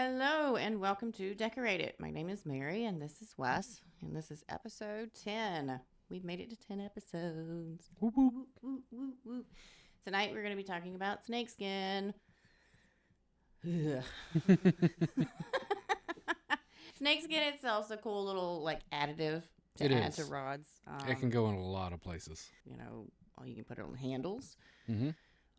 Hello and welcome to Decorate It. My name is Mary and this is Wes and this is episode 10. We've made it to 10 episodes. Whoop, whoop. Whoop, whoop, whoop, whoop. Tonight we're going to be talking about snakeskin. Snakeskin itself is a cool little additive to It add is. to rods. It can go in a lot of places. You can put it on handles, Mm-hmm.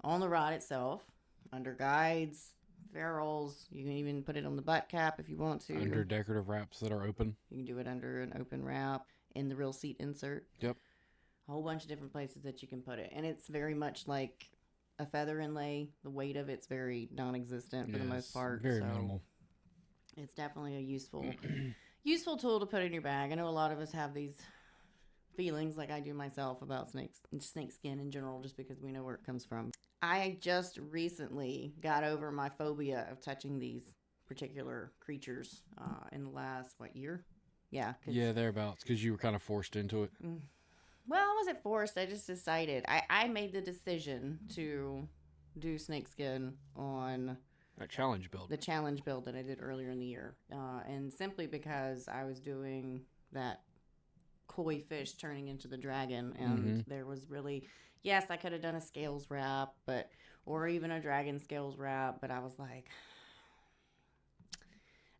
on the rod itself, under guides, ferrules. You can even put it on the butt cap if you want to. Under decorative wraps that are open. You can do it under an open wrap, in the real seat insert. Yep. A whole bunch of different places that you can put it. And it's very much like a feather inlay. The weight of it's very non-existent for the most part. Very minimal. It's definitely a useful tool to put in your bag. I know a lot of us have these feelings, like I do myself, about snake skin in general, just because we know where it comes from. I just recently got over my phobia of touching these particular creatures in the last, year? Yeah. Yeah, thereabouts, because you were kind of forced into it. Well, I wasn't forced. I just decided. I made the decision to do snakeskin on A challenge build. the challenge build that I did earlier in the year. And simply because I was doing that koi fish turning into the dragon, and there was really, yes, I could have done a scales wrap, or even a dragon scales wrap, but I was like,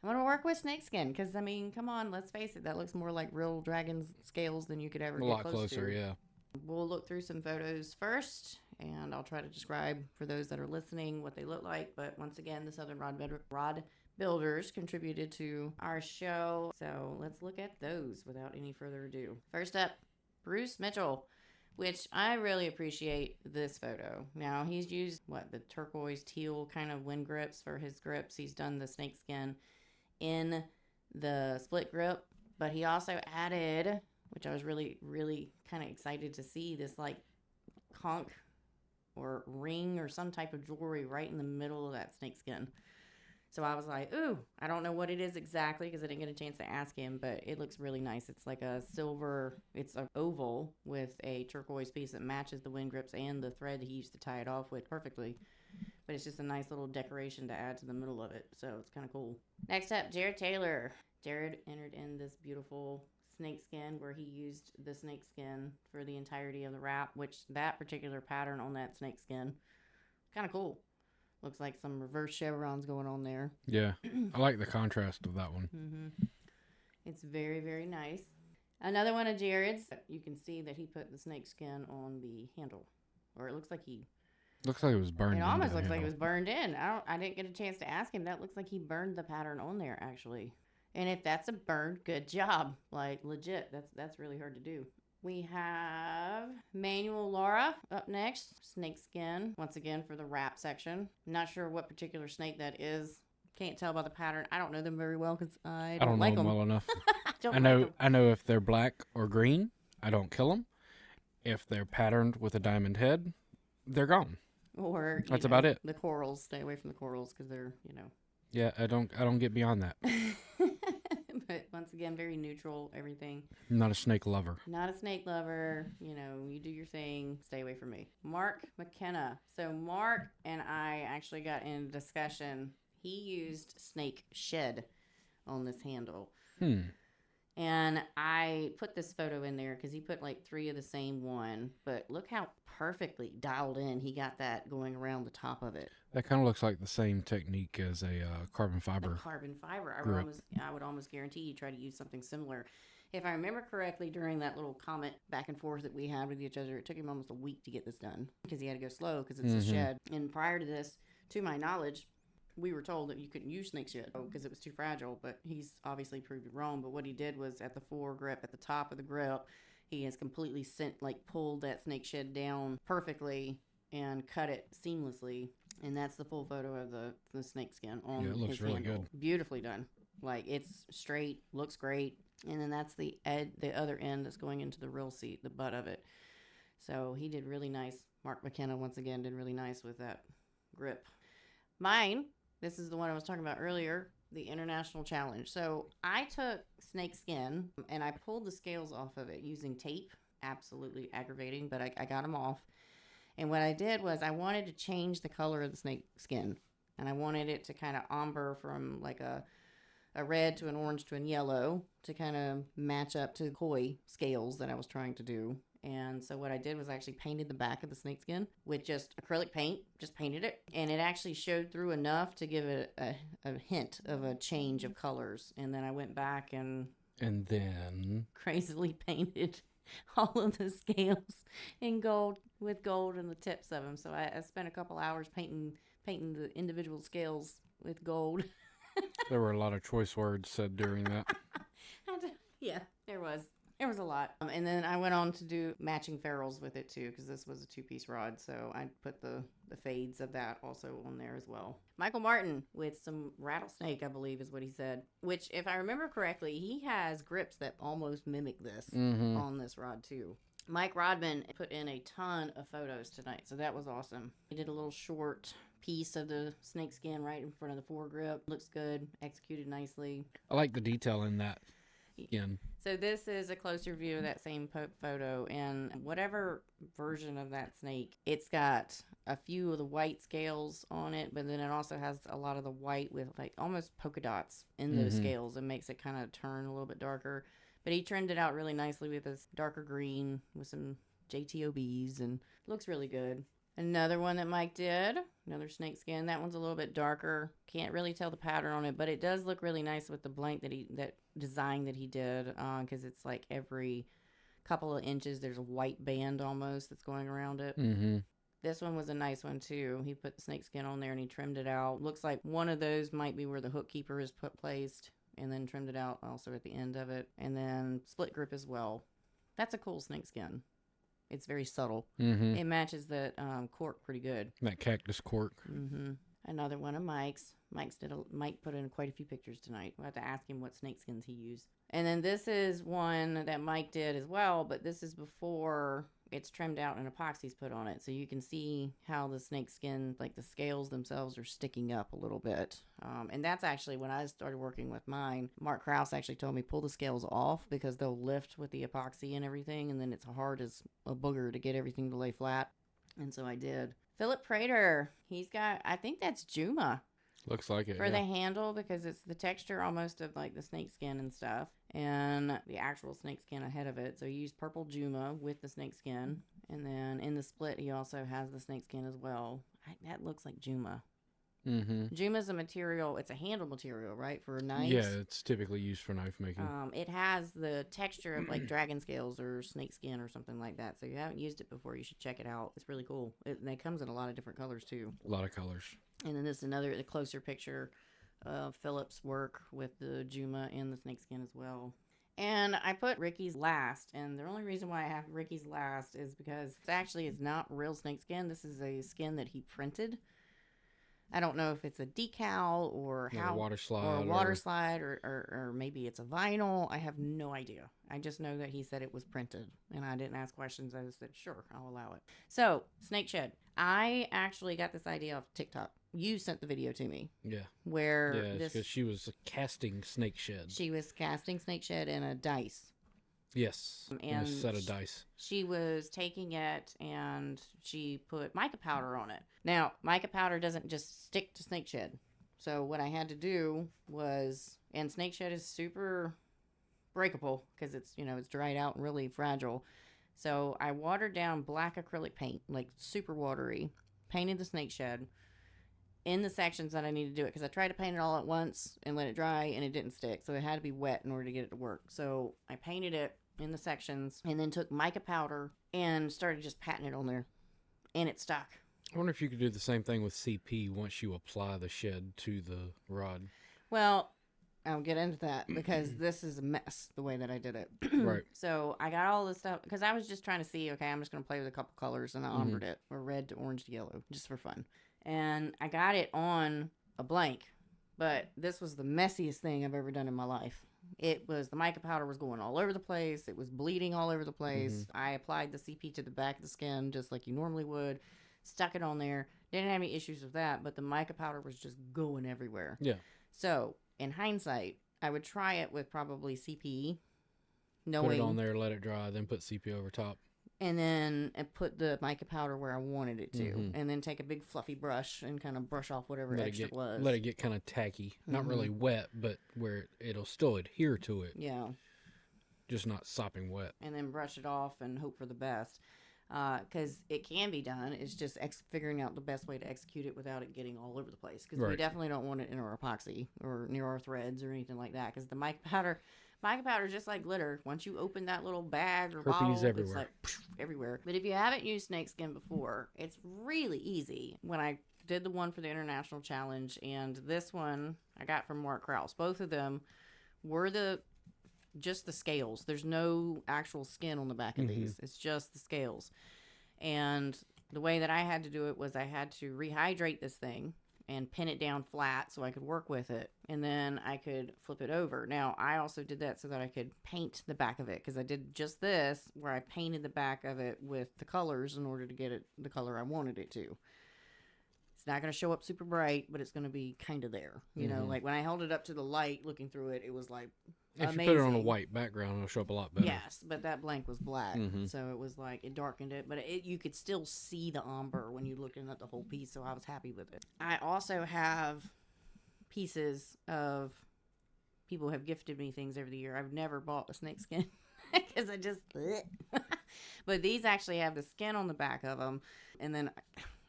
I'm going to work with snakeskin, because, I mean, come on, let's face it, that looks more like real dragon scales than you could ever A get lot close closer, to. yeah. We'll look through some photos first, and I'll try to describe for those that are listening what they look like. But once again, the Southern Rod Builders contributed to our show. So let's look at those without any further ado. First up, Bruce Mitchell, which I really appreciate this photo. Now, he's used, the turquoise teal kind of wind grips for his grips. He's done the snakeskin in the split grip, but he also added, which I was really, really kind of excited to see, this conch or ring or some type of jewelry right in the middle of that snakeskin. So I was like, ooh, I don't know what it is exactly because I didn't get a chance to ask him, but it looks really nice. It's like a silver, it's an oval with a turquoise piece that matches the wind grips and the thread he used to tie it off with perfectly. But it's just a nice little decoration to add to the middle of it. So it's kind of cool. Next up, Jared Taylor. Jared entered in this beautiful snakeskin where he used the snakeskin for the entirety of the wrap, which that particular pattern on that snakeskin, kind of cool. Looks like some reverse chevrons going on there. Yeah. I like the contrast of that one. Mm-hmm. It's very, very nice. Another one of Jared's, you can see that he put the snakeskin on the handle. Or it looks like he... Looks like it was burned in. It almost looks like it was burned in. I didn't get a chance to ask him. That looks like he burned the pattern on there, actually. And if that's a burn, good job. Legit. That's really hard to do. We have Manuel Laura up next. Snakeskin, once again, for the wrap section. Not sure what particular snake that is. Can't tell by the pattern. I don't know them very well because I don't like know them well enough. I know if they're black or green, I don't kill them. If they're patterned with a diamond head, they're gone. Or that's about it. The corals. Stay away from the corals because they're, Yeah, I don't get beyond that. But once again, very neutral, everything. I'm not a snake lover. Not a snake lover. You do your thing. Stay away from me. Mark McKenna. So Mark and I actually got in a discussion. He used snake shed on this handle. And I put this photo in there because he put 3 of the same one. But look how perfectly dialed in he got that going around the top of it. That kind of looks like the same technique as a carbon fiber. I would almost guarantee he tried to use something similar. If I remember correctly, during that little comment back and forth that we had with each other, it took him almost a week to get this done because he had to go slow because it's a shed. And prior to this, to my knowledge, we were told that you couldn't use snake shed because it was too fragile, but he's obviously proved it wrong. But what he did was at the foregrip, at the top of the grip, he has completely pulled that snake shed down perfectly and cut it seamlessly. And that's the full photo of the snake skin on his handle. It looks really good. Beautifully done. It's straight, looks great. And then that's the other end that's going into the real seat, the butt of it. So he did really nice. Mark McKenna, once again, did really nice with that grip. Mine, this is the one I was talking about earlier, the International Challenge. So I took snake skin and I pulled the scales off of it using tape. Absolutely aggravating, but I got them off. And what I did was I wanted to change the color of the snake skin. and I wanted it to kind of amber from like a red to an orange to a yellow to kind of match up to koi scales that I was trying to do. And so what I did was actually painted the back of the snakeskin with just acrylic paint, just painted it. And it actually showed through enough to give it a hint of a change of colors. And then I went back and then crazily painted all of the scales in gold with gold in the tips of them. So I spent a couple hours painting the individual scales with gold. There were a lot of choice words said during that. Yeah, there was. There was a lot. And then I went on to do matching ferrules with it too, because this was a 2-piece rod. So I put the fades of that also on there as well. Michael Martin with some rattlesnake, I believe is what he said. Which, if I remember correctly, he has grips that almost mimic this on this rod too. Mike Rodman put in a ton of photos tonight, so that was awesome. He did a little short piece of the snakeskin right in front of the foregrip. Looks good, executed nicely. I like the detail in that skin. So this is a closer view of that same photo, and whatever version of that snake, it's got a few of the white scales on it, but then it also has a lot of the white with like almost polka dots in those scales and makes it kind of turn a little bit darker. But he trimmed it out really nicely with this darker green with some JTOBs, and looks really good. Another one that Mike did, another snakeskin. That one's a little bit darker. Can't really tell the pattern on it, but it does look really nice with the blank that design that he did, because it's like every couple of inches there's a white band almost that's going around it. This one was a nice one too. He put the snakeskin on there and he trimmed it out. Looks like one of those might be where the hook keeper is placed, and then trimmed it out also at the end of it, and then split grip as well. That's a cool snakeskin. It's very subtle. It matches that cork pretty good. That cactus cork. Another one of Mike's. Mike put in quite a few pictures tonight. We'll have to ask him what snakeskins he used. And then this is one that Mike did as well, but this is before it's trimmed out and epoxy's put on it. So you can see how the snakeskin, like the scales themselves, are sticking up a little bit. And that's actually when I started working with mine. Mark Krause actually told me pull the scales off because they'll lift with the epoxy and everything. And then it's hard as a booger to get everything to lay flat. And so I did. Philip Prater, he's got, I think that's Juma. Looks like it. For the handle, because it's the texture almost of like the snakeskin and stuff, and the actual snakeskin ahead of it. So he used purple Juma with the snakeskin, and then in the split he also has the snakeskin as well. That looks like Juma. Juma's a material, it's a handle material, right, for knives? Yeah, it's typically used for knife making. It has the texture of like dragon scales or snakeskin or something like that. So if you haven't used it before, you should check it out. It's really cool. It comes in a lot of different colors too. A lot of colors. And then this is a closer picture of Philip's work with the Juma and the snakeskin as well. And I put Ricky's last, and the only reason why I have Ricky's last is because it's not real snakeskin. This is a skin that he printed. I don't know if it's a decal or a water slide or maybe it's a vinyl. I have no idea. I just know that he said it was printed, and I didn't ask questions. I just said, sure, I'll allow it. So, snake shed. I actually got this idea off TikTok. You sent the video to me. Yeah. Because she was casting snake shed. She was casting snake shed in a dice. Yes, and a set of dice. She was taking it and she put mica powder on it. Now, mica powder doesn't just stick to snake shed. So what I had to do was, and snake shed is super breakable because it's dried out and really fragile. So I watered down black acrylic paint, like super watery, painted the snake shed in the sections that I needed to do it, because I tried to paint it all at once and let it dry and it didn't stick, so it had to be wet in order to get it to work. So I painted it in the sections and then took mica powder and started just patting it on there, and it stuck. I wonder if you could do the same thing with CP once you apply the shed to the rod. Well, I'll get into that because this is a mess the way that I did it. Right. So I got all this stuff because I was just trying to see, okay, I'm just going to play with a couple colors, and I ombered it, or red to orange to yellow, just for fun. And I got it on a blank, but this was the messiest thing I've ever done in my life. The mica powder was going all over the place. It was bleeding all over the place. I applied the CP to the back of the skin just like you normally would, stuck it on there. Didn't have any issues with that, but the mica powder was just going everywhere. Yeah. So, in hindsight, I would try it with probably CP, Put it on there, let it dry, then put CP over top. and then put the mica powder where I wanted it to, Mhm. and then take a big fluffy brush and kind of brush off whatever extra was. Let it get kind of tacky, not Mhm. really wet, but where it'll still adhere to it, Yeah, just not sopping wet. and then brush it off and hope for the best. Because it can be done. It's just figuring out the best way to execute it without it getting all over the place. Because we Right. definitely don't want it in our epoxy or near our threads or anything like that. Because the mica powder is just like glitter. Once you open that little bag or Herpes bottle, everywhere. it's like poof, everywhere. But if you haven't used snakeskin before, it's really easy. When I did the one for the international challenge and this one I got from Mark Krause, both of them were just the scales. There's no actual skin on the back of these. It's just the scales. And the way that I had to do it was I had to rehydrate this thing and pin it down flat so I could work with it. And then I could flip it over. Now, I also did that so that I could paint the back of it because I did just this where I painted the back of it with the colors in order to get it the color I wanted it to. It's not going to show up super bright, but it's going to be kind of there. You know, like when I held it up to the light looking through it, it was like If amazing. you put it on a white background, it'll show up a lot better. Yes, but that blank was black, so it was like it darkened it, but you could still see the umber when you're looking at the whole piece. So I was happy with it. I also have pieces of people have gifted me things over the year. I've never bought a snakeskin because I just. But these actually have the skin on the back of them, and then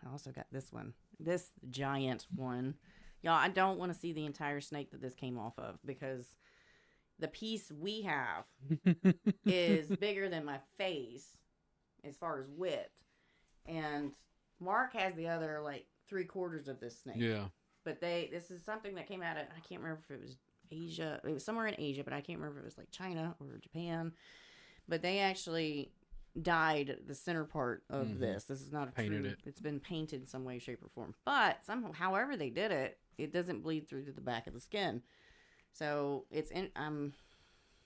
I also got this one, this giant one. Y'all, I don't want to see the entire snake that this came off of because the piece we have is bigger than my face as far as width. And Mark has the other, like, 3/4 of this snake. Yeah. But this is something that came out of, I can't remember if it was Asia. It was somewhere in Asia, but I can't remember if it was, like, China or Japan. But they actually dyed the center part of this. This is not a Painted true, it. It's been painted some way, shape, or form. But somehow, however they did it, it doesn't bleed through to the back of the skin. So I'm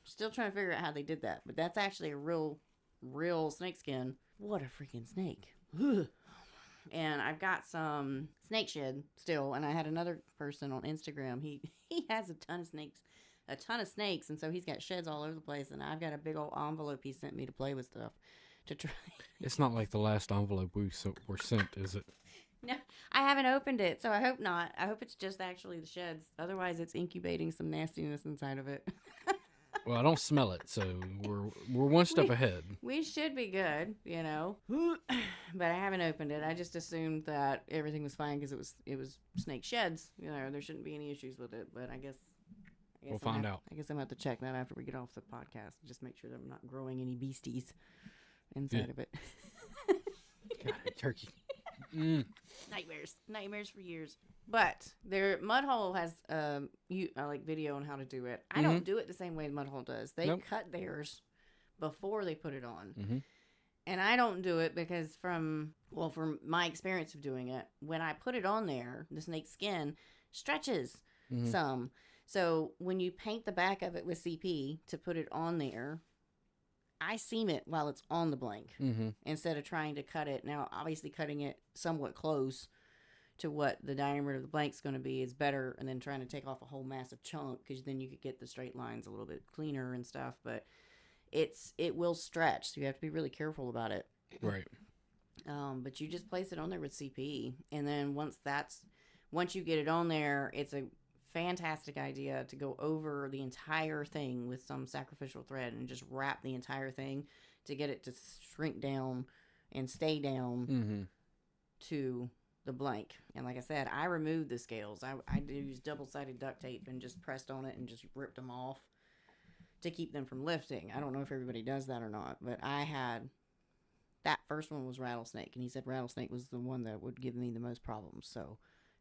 still trying to figure out how they did that. But that's actually a real snake skin. What a freaking snake. And I've got some snake shed still. And I had another person on Instagram. He has a ton of snakes. And so he's got sheds all over the place. And I've got a big old envelope he sent me to play with stuff to try. It's not like the last envelope we were sent, is it? No, I haven't opened it, so I hope not. I hope it's just actually the sheds. Otherwise, it's incubating some nastiness inside of it. Well, I don't smell it, so we're one step ahead. We should be good, you know. But I haven't opened it. I just assumed that everything was fine because it was snake sheds. You know, there shouldn't be any issues with it. But I guess We'll find out. I guess I'm going to have to check that after we get off the podcast. Just make sure that I'm not growing any beasties inside of it. God, turkey. Nightmares for years. But their Mudhole has like video on how to do it. I don't do it the same way Mudhole does. They cut theirs before they put it on, and I don't do it because from my experience of doing it, when I put it on there, the snake skin stretches some. So when you paint the back of it with CP to put it on there, I seam it while it's on the blank instead of trying to cut it. Now, obviously, cutting it somewhat close to what the diameter of the blank's going to be is better, and then trying to take off a whole massive chunk because then you could get the straight lines a little bit cleaner and stuff. But it will stretch, so you have to be really careful about it. Right. But you just place it on there with CP, and then once you get it on there, it's a fantastic idea to go over the entire thing with some sacrificial thread and just wrap the entire thing to get it to shrink down and stay down to the blank. And like I said, I removed the scales. I used double-sided duct tape and just pressed on it and just ripped them off to keep them from lifting. I don't know if everybody does that or not, but that first one was rattlesnake, and he said rattlesnake was the one that would give me the most problems. So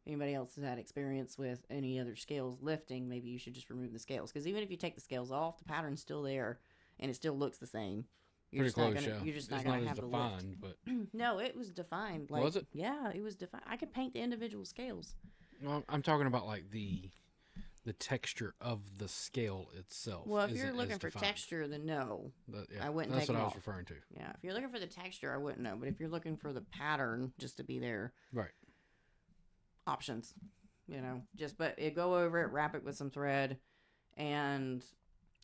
anybody else has had experience with any other scales lifting, maybe you should just remove the scales. Because even if you take the scales off, the pattern's still there, and it still looks the same. You're just not going to have the lift. But no, it was defined. Like, was it? Yeah, it was defined. I could paint the individual scales. Well, I'm talking about like the texture of the scale itself. Well, if you're looking for texture, then no. I wouldn't take it off. That's what I was referring to. Yeah, if you're looking for the texture, I wouldn't know. But if you're looking for the pattern just to be there. Right. Options, but go over it, wrap it with some thread, and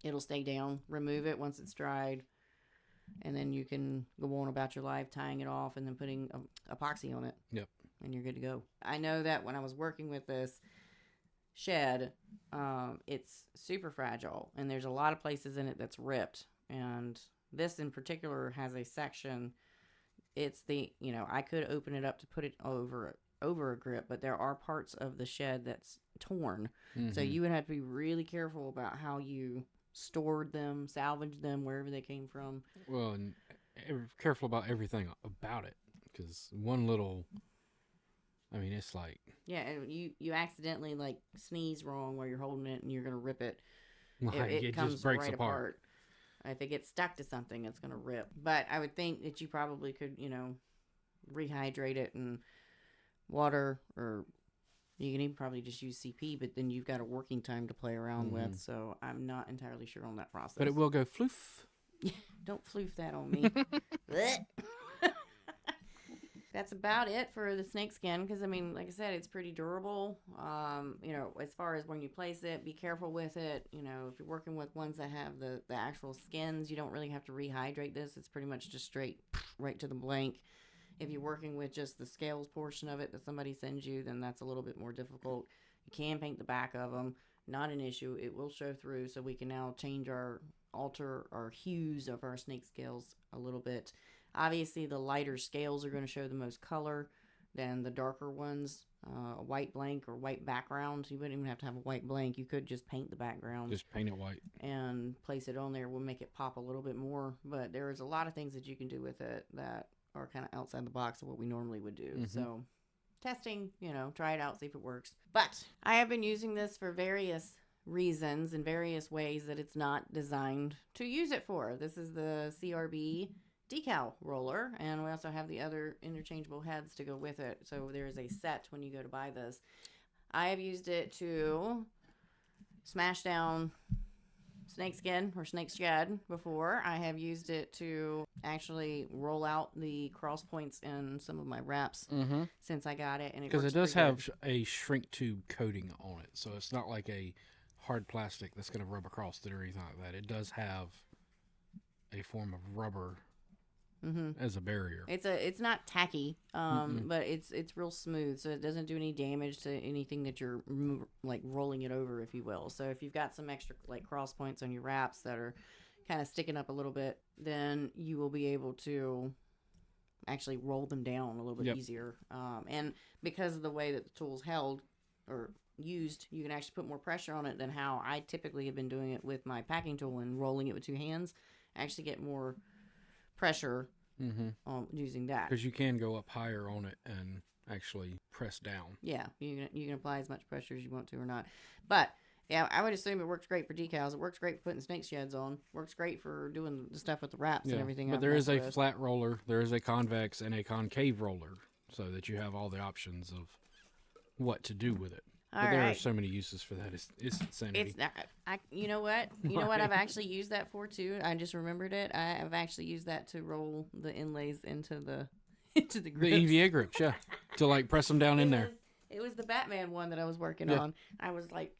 it'll stay down. Remove it once it's dried. and then you can go on about your life tying it off and then putting epoxy on it. Yep. And you're good to go. I know that when I was working with this shed, it's super fragile, and there's a lot of places in it that's ripped. And this in particular has a section. It's the, I could open it up to put it over a grip, but there are parts of the shed that's torn. Mm-hmm. So you would have to be really careful about how you stored them, salvaged them, wherever they came from. Well, and careful about everything about it, because one little, it's like... Yeah, and you accidentally, like, sneeze wrong while you're holding it, and you're going to rip it. Like, it comes just breaks right apart. If it gets stuck to something, it's going to rip. But I would think that you probably could, rehydrate it in water, or you can even probably just use CP, but then you've got a working time to play around with. So I'm not entirely sure on that process. But it will go floof. Don't floof that on me. That's about it for the snake skin, because like I said, it's pretty durable. As far as when you place it, be careful with it. If you're working with ones that have the actual skins, you don't really have to rehydrate this. It's pretty much just straight right to the blank. If you're working with just the scales portion of it that somebody sends you, then that's a little bit more difficult. You can paint the back of them, not an issue. It will show through, so we can now alter our hues of our snake scales a little bit. Obviously, the lighter scales are going to show the most color than the darker ones. A white blank or white background. You wouldn't even have to have a white blank. You could just paint the background. Just paint it white. And place it on there. Will make it pop a little bit more. But there is a lot of things that you can do with it that are kind of outside the box of what we normally would do. So, testing, try it out, see if it works. But I have been using this for various reasons and various ways that it's not designed to use it for. This is the CRB decal roller, and we also have the other interchangeable heads to go with it. So there's a set when you go to buy this. I have used it to smash down snakeskin or snake shed before. I have used it to actually roll out the cross points in some of my wraps since I got it, and because it does have a shrink tube coating on it, so it's not like a hard plastic that's going to rub across it or anything like that. It does have a form of rubber as a barrier. It's not tacky, but it's real smooth, so it doesn't do any damage to anything that you're like rolling it over, if you will. So if you've got some extra like cross points on your wraps that are kind of sticking up a little bit, then you will be able to actually roll them down a little bit easier. And because of the way that the tool's held or used, you can actually put more pressure on it than how I typically have been doing it with my packing tool and rolling it with two hands. I actually get more pressure on using that, because you can go up higher on it and actually press down. Yeah, you can apply as much pressure as you want to or not. But yeah, I would assume it works great for decals. It works great for putting snake sheds on. Works great for doing the stuff with the wraps and everything. But there is a flat roller, there is a convex and a concave roller, so that you have all the options of what to do with it. But there are so many uses for that. It's insanity. It's not, you know what? You know what I've actually used that for too? I just remembered it. I've actually used that to roll the inlays into the grips. The EVA grips, yeah. To like press them down in there. It was the Batman one that I was working on. I was like,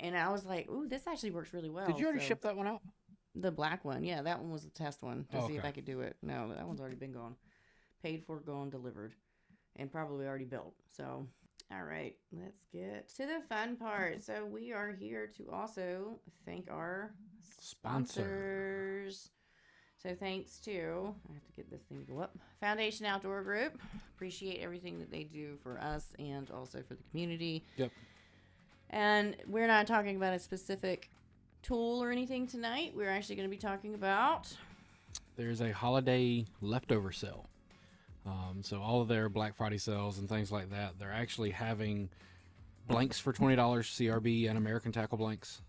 and I was like, ooh, this actually works really well. Did you already ship that one out? The black one, yeah. That one was the test one to see if I could do it. No, that one's already been gone. Paid for, gone, delivered. And probably already built. So... All right, let's get to the fun part. So we are here to also thank our sponsors. So thanks to, I have to get this thing to go up, Foundation Outdoor Group. Appreciate everything that they do for us and also for the community. Yep. And we're not talking about a specific tool or anything tonight. We're actually going to be talking about... There's a holiday leftover sale. So all of their Black Friday sales and things like that, they're actually having blanks for $20, CRB and American Tackle blanks.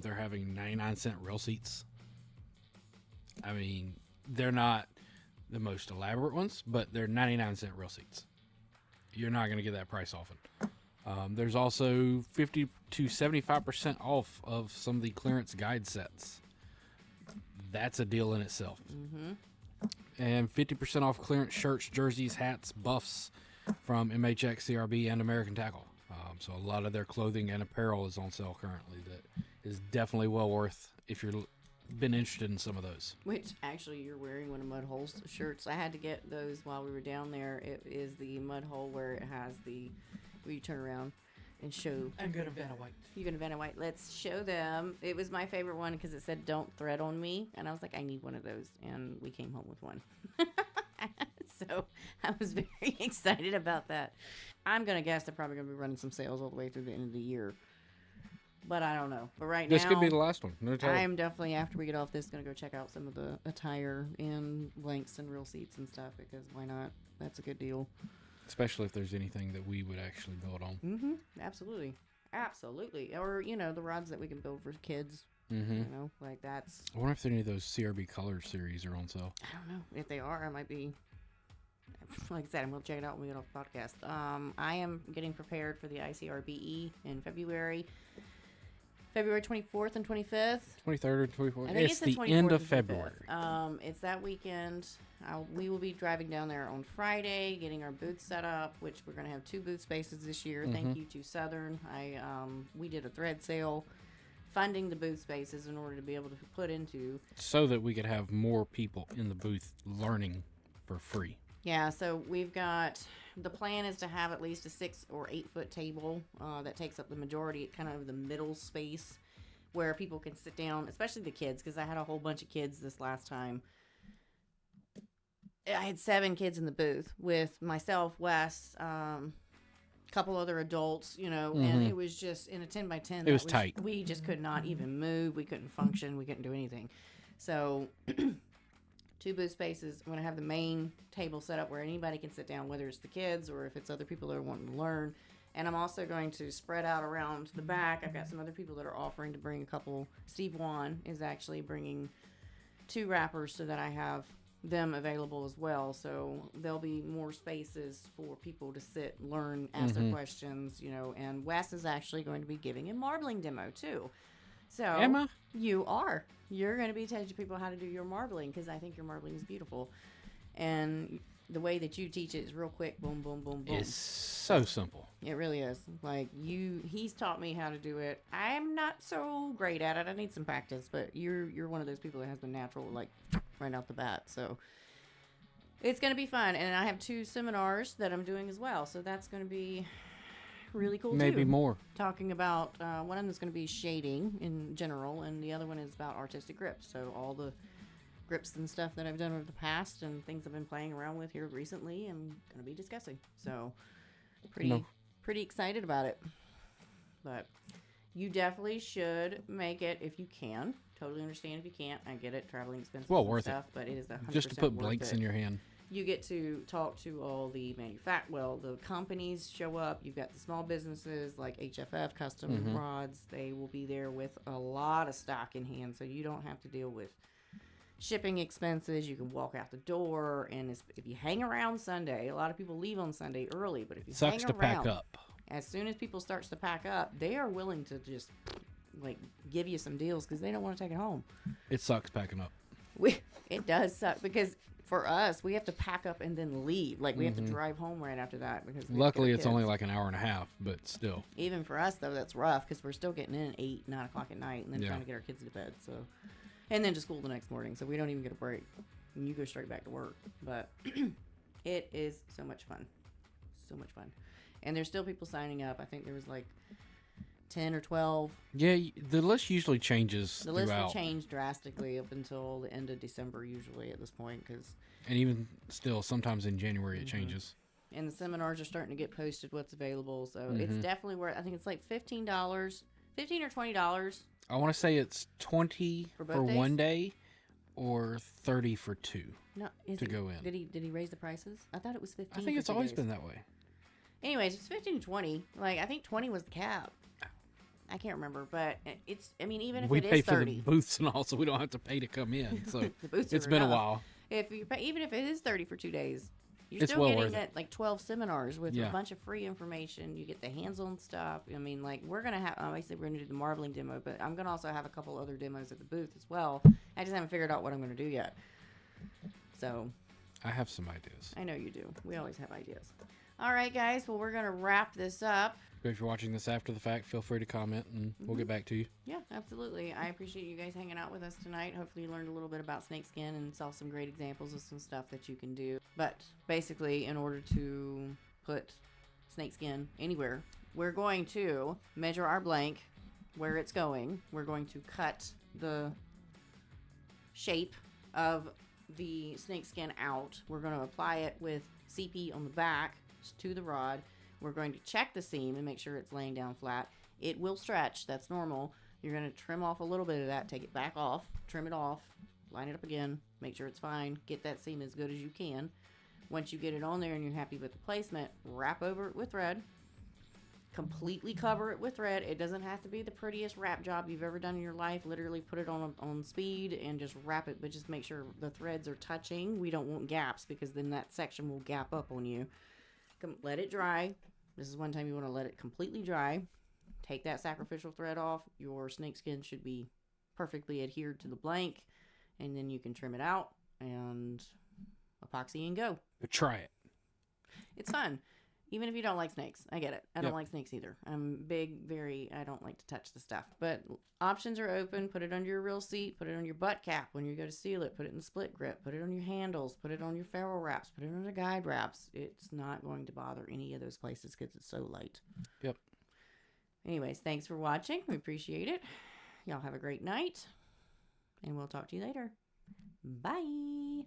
They're having 99-cent rail seats. I mean, they're not the most elaborate ones, but they're 99-cent rail seats. You're not going to get that price often. There's also 50 to 75% off of some of the clearance guide sets. That's a deal in itself. And 50% off clearance shirts, jerseys, hats, buffs from MHX, CRB, and American Tackle. So a lot of their clothing and apparel is on sale currently. That is definitely well worth if you're been interested in some of those. Which, actually, you're wearing one of Mudhole's shirts. I had to get those while we were down there. It is the Mudhole where it has where you turn around and show. I'm going to Vanna White. You're going to Vanna White. Let's show them. It was my favorite one because it said, "Don't thread on me." And I was like, I need one of those. And we came home with one. So I was very excited about that. I'm going to guess they're probably going to be running some sales all the way through the end of the year. But I don't know. But right now, This could be the last one. No telling. I'm definitely, after we get off this, going to go check out some of the attire and blanks and real seats and stuff, because why not? That's a good deal. Especially if there's anything that we would actually build on. Mm-hmm. Absolutely. Absolutely. Or, the rods that we can build for kids. Mm-hmm. Like that's... I wonder if any of those CRB Color series are on sale. I don't know. If they are, I might be... Like I said, I'm going to check it out when we get off the podcast. I am getting prepared for the ICRBE in February 24th and 25th. 23rd or 24th. I think It's the the end 24th of and February. 25th. It's that weekend. We will be driving down there on Friday, getting our booth set up, which we're going to have 2 booth spaces this year. Mm-hmm. Thank you to Southern. We did a thread sale funding the booth spaces in order to be able to put into. So that we could have more people in the booth learning for free. Yeah, so we've got, the plan is to have at least a 6 or 8 foot table that takes up the majority, kind of the middle space where people can sit down, especially the kids, because I had a whole bunch of kids this last time. I had 7 kids in the booth with myself, Wes, couple other adults, and it was just in a 10 by 10. It was tight. We just could not even move. We couldn't function. We couldn't do anything. So 2 booth spaces. I'm going to have the main table set up where anybody can sit down, whether it's the kids or if it's other people that are wanting to learn. And I'm also going to spread out around the back. I've got some other people that are offering to bring a couple. Steve Wan is actually bringing 2 rappers so that I have them available as well. So there'll be more spaces for people to sit, learn, ask their questions, and Wes is actually going to be giving a marbling demo too. So Am I? You are. You're going to be teaching people how to do your marbling, because I think your marbling is beautiful. And the way that you teach it is real quick. Boom, boom, boom, boom. It's so simple. It really is. Like he's taught me how to do it. I'm not so great at it. I need some practice, but you're one of those people that has the natural, like, right out the bat. So it's going to be fun. And I have 2 seminars that I'm doing as well. So that's going to be really cool Maybe too. more. Talking about, one of them is going to be shading in general, and the other one is about artistic grips. So all the grips and stuff that I've done over the past and things I've been playing around with here recently, I'm going to be discussing. So pretty excited about it. But you definitely should make it if you can. Totally understand if you can't. I get it, traveling expenses Well, and worth stuff, but it is 100% Just to put worth blanks it. in your hand. You get to talk to all the the companies show up. You've got the small businesses like HFF Custom Rods. They will be there with a lot of stock in hand, so you don't have to deal with shipping expenses. You can walk out the door, and if you hang around Sunday, a lot of people leave on Sunday early, but if you Sucks hang to around, pack up. as soon as people starts to pack up, they are willing to just like give you some deals because they don't want to take it home. It sucks packing up. It does suck because for us, we have to pack up and then leave. Like, we have to drive home right after that. Because Luckily, it's only like an hour and a half, but still. Even for us, though, that's rough because we're still getting in at 8, 9 o'clock at night and then trying to get our kids to bed. So, and then to school the next morning. So we don't even get a break. And you go straight back to work. But it is so much fun. So much fun. And there's still people signing up. I think there was like 10 or 12. Yeah, the list usually changes The list throughout. will change drastically up until the end of December usually at this point, because And even still, sometimes in January it changes. and the seminars are starting to get posted what's available, so it's definitely worth. I think it's like $15 or $20. I want to say it's 20 For for, both days? one day or 30 for 2 No, to go in. Did he raise the prices? I thought it was 15. I think for it's 2 always days. been that way. Anyways, it's 15 to 20. Like, I think 20 was the cap. I can't remember, but it's. I mean, even if We it pay is for 30, the booths and all, so we don't have to pay to come in. So the booths it's are been a enough. while. If you pay, even if it is 30 for 2 days, you're It's still well getting worth it. that like 12 seminars with Yeah. a bunch of free information. You get the hands-on stuff. I mean, like, we're gonna have. Obviously, we're gonna do the marbling demo, but I'm gonna also have a couple other demos at the booth as well. I just haven't figured out what I'm gonna do yet. So I have some ideas. I know you do. We always have ideas. All right, guys. Well, we're going to wrap this up. If you're watching this after the fact, feel free to comment and we'll get back to you. Yeah, absolutely. I appreciate you guys hanging out with us tonight. Hopefully you learned a little bit about snakeskin and saw some great examples of some stuff that you can do. But basically, in order to put snakeskin anywhere, we're going to measure our blank where it's going. We're going to cut the shape of the snakeskin out. We're going to apply it with CP on the back to the rod. We're going to check the seam and make sure it's laying down flat. It will stretch. That's normal. You're going to trim off a little bit of that, take it back off, trim it off, line it up again, make sure it's fine, get that seam as good as you can. Once you get it on there and you're happy with the placement, wrap over it with thread. Completely cover it with thread. It doesn't have to be the prettiest wrap job you've ever done in your life. Literally put it on speed and just wrap it, but just make sure the threads are touching. We don't want gaps because then that section will gap up on you. Let it dry. This is one time you want to let it completely dry. Take that sacrificial thread off. Your snakeskin should be perfectly adhered to the blank, and then you can trim it out and epoxy and go. But try it. It's fun. Even if you don't like snakes. I get it. I don't like snakes either. I'm I don't like to touch the stuff. But options are open. Put it under your reel seat. Put it on your butt cap when you go to seal it. Put it in the split grip. Put it on your handles. Put it on your ferrule wraps. Put it on the guide wraps. It's not going to bother any of those places because it's so light. Yep. Anyways, thanks for watching. We appreciate it. Y'all have a great night. And we'll talk to you later. Bye.